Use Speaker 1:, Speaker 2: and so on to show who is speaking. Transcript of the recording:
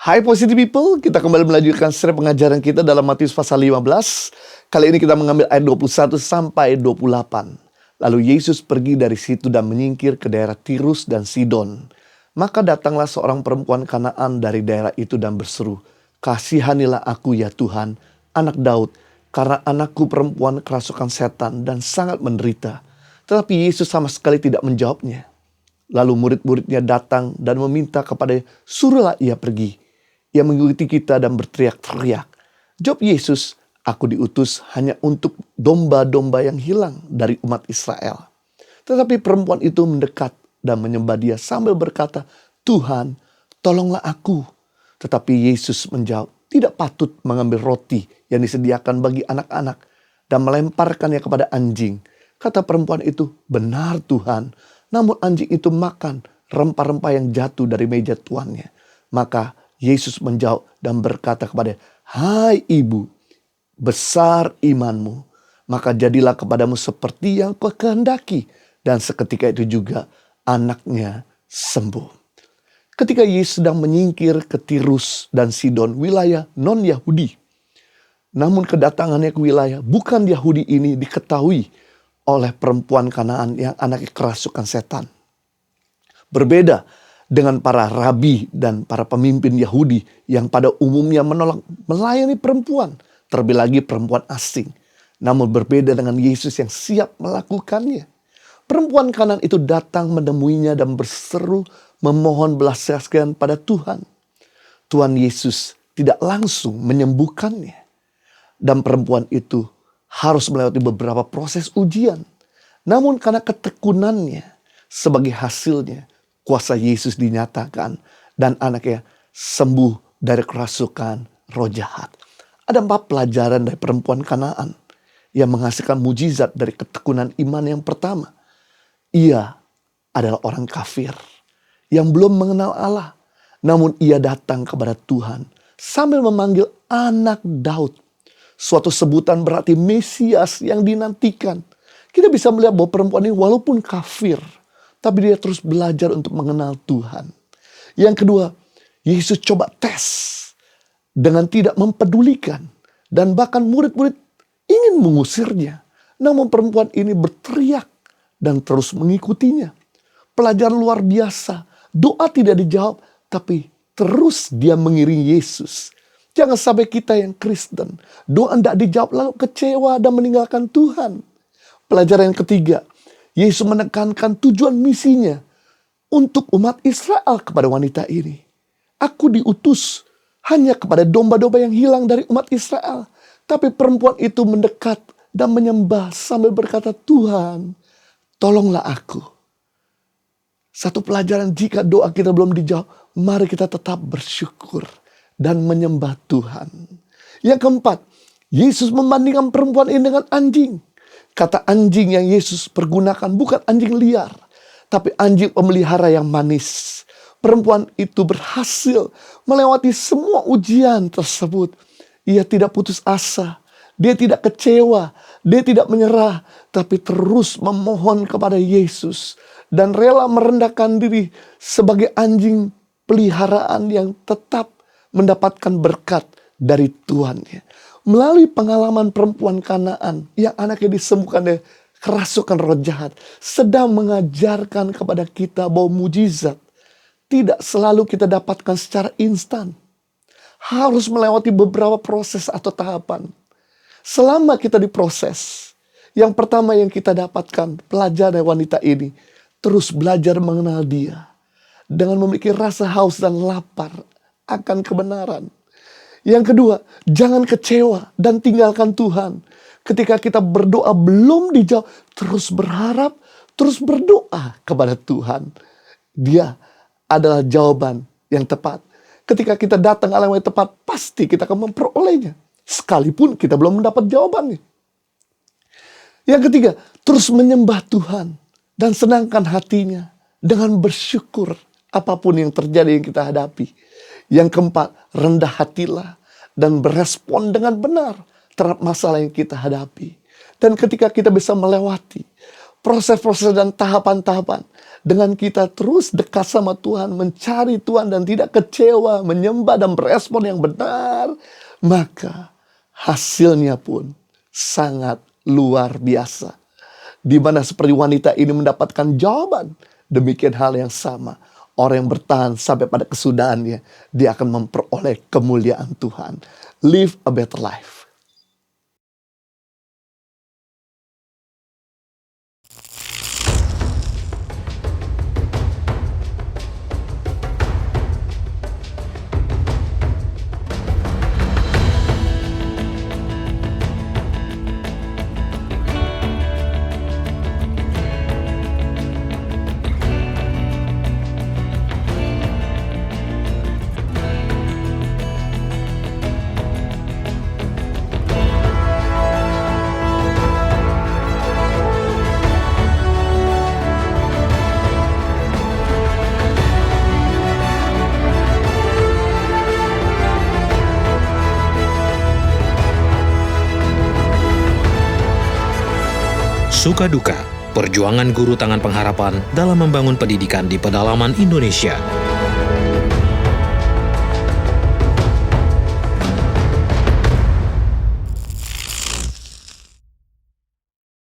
Speaker 1: Hai Positive People, kita kembali melanjutkan seri pengajaran kita dalam Matius pasal 15. Kali ini kita mengambil ayat 21 sampai 28. Lalu Yesus pergi dari situ dan menyingkir ke daerah Tirus dan Sidon. Maka datanglah seorang perempuan Kanaan dari daerah itu dan berseru, "Kasihanilah aku ya Tuhan, anak Daud, karena anakku perempuan kerasukan setan dan sangat menderita." Tetapi Yesus sama sekali tidak menjawabnya. Lalu murid-muridnya datang dan meminta kepadanya, "Suruhlah ia pergi." Ia mengikuti kita dan berteriak-teriak. Jawab Yesus, "Aku diutus hanya untuk domba-domba yang hilang dari umat Israel." Tetapi perempuan itu mendekat dan menyembah dia sambil berkata, "Tuhan, tolonglah aku." Tetapi Yesus menjawab, "Tidak patut mengambil roti yang disediakan bagi anak-anak dan melemparkannya kepada anjing." Kata perempuan itu, "Benar Tuhan." Namun anjing itu makan rempah-rempah yang jatuh dari meja tuannya. Maka Yesus menjawab dan berkata kepada, "Hai ibu, besar imanmu, maka jadilah kepadamu seperti yang kau kehendaki." Dan seketika itu juga anaknya sembuh. Ketika Yesus sedang menyingkir ke Tirus dan Sidon, wilayah non-Yahudi. Namun kedatangannya ke wilayah bukan Yahudi ini diketahui oleh perempuan Kanaan yang anaknya kerasukan setan. Berbeda dengan para rabi dan para pemimpin Yahudi yang pada umumnya menolak melayani perempuan, terlebih lagi perempuan asing. Namun berbeda dengan Yesus yang siap melakukannya. Perempuan Kanaan itu datang menemuinya dan berseru memohon belas kasihan pada Tuhan. Tuhan Yesus tidak langsung menyembuhkannya. Dan perempuan itu harus melewati beberapa proses ujian. Namun karena ketekunannya, sebagai hasilnya kuasa Yesus dinyatakan dan anaknya sembuh dari kerasukan roh jahat. Ada 4 pelajaran dari perempuan Kanaan yang menghasilkan mujizat dari ketekunan iman. Yang pertama, ia adalah orang kafir yang belum mengenal Allah. Namun ia datang kepada Tuhan sambil memanggil anak Daud. Suatu sebutan berarti Mesias yang dinantikan. Kita bisa melihat bahwa perempuan ini walaupun kafir, tapi dia terus belajar untuk mengenal Tuhan. Yang kedua, Yesus coba tes dengan tidak mempedulikan. Dan bahkan murid-murid ingin mengusirnya. Namun perempuan ini berteriak dan terus mengikutinya. Pelajaran luar biasa. Doa tidak dijawab, tapi terus dia mengiringi Yesus. Jangan sampai kita yang Kristen, doa tidak dijawab lalu kecewa dan meninggalkan Tuhan. Pelajaran yang ketiga, Yesus menekankan tujuan misinya untuk umat Israel kepada wanita ini. "Aku diutus hanya kepada domba-domba yang hilang dari umat Israel." Tapi perempuan itu mendekat dan menyembah sambil berkata, "Tuhan, tolonglah aku." Satu pelajaran, jika doa kita belum dijawab, mari kita tetap bersyukur dan menyembah Tuhan. Yang keempat, Yesus membandingkan perempuan ini dengan anjing. Kata anjing yang Yesus pergunakan bukan anjing liar, tapi anjing pemelihara yang manis. Perempuan itu berhasil melewati semua ujian tersebut. Ia tidak putus asa, dia tidak kecewa, dia tidak menyerah, tapi terus memohon kepada Yesus dan rela merendahkan diri sebagai anjing peliharaan yang tetap mendapatkan berkat dari Tuhannya. Melalui pengalaman perempuan Kanaan yang anaknya disembuhkan dari kerasukan roh jahat, sedang mengajarkan kepada kita bahwa mujizat tidak selalu kita dapatkan secara instan. Harus melewati beberapa proses atau tahapan. Selama kita diproses, yang pertama yang kita dapatkan, pelajaran dari wanita ini, terus belajar mengenal Dia. Dengan memiliki rasa haus dan lapar akan kebenaran. Yang kedua, jangan kecewa dan tinggalkan Tuhan. Ketika kita berdoa belum dijawab, terus berharap, terus berdoa kepada Tuhan. Dia adalah jawaban yang tepat. Ketika kita datang Allah yang tepat, pasti kita akan memperolehnya. Sekalipun kita belum mendapat jawabannya. Yang ketiga, terus menyembah Tuhan dan senangkan hatinya dengan bersyukur apapun yang terjadi yang kita hadapi. Yang keempat, rendah hatilah dan berespon dengan benar terhadap masalah yang kita hadapi. Dan ketika kita bisa melewati proses-proses dan tahapan-tahapan. Dengan kita terus dekat sama Tuhan, mencari Tuhan dan tidak kecewa, menyembah dan berespon yang benar, maka hasilnya pun sangat luar biasa. Di mana seperti wanita ini mendapatkan jawaban, demikian hal yang sama. Orang yang bertahan sampai pada kesudahannya, dia akan memperoleh kemuliaan Tuhan. Live a better life.
Speaker 2: Suka duka, perjuangan guru tangan pengharapan dalam membangun pendidikan di pedalaman Indonesia.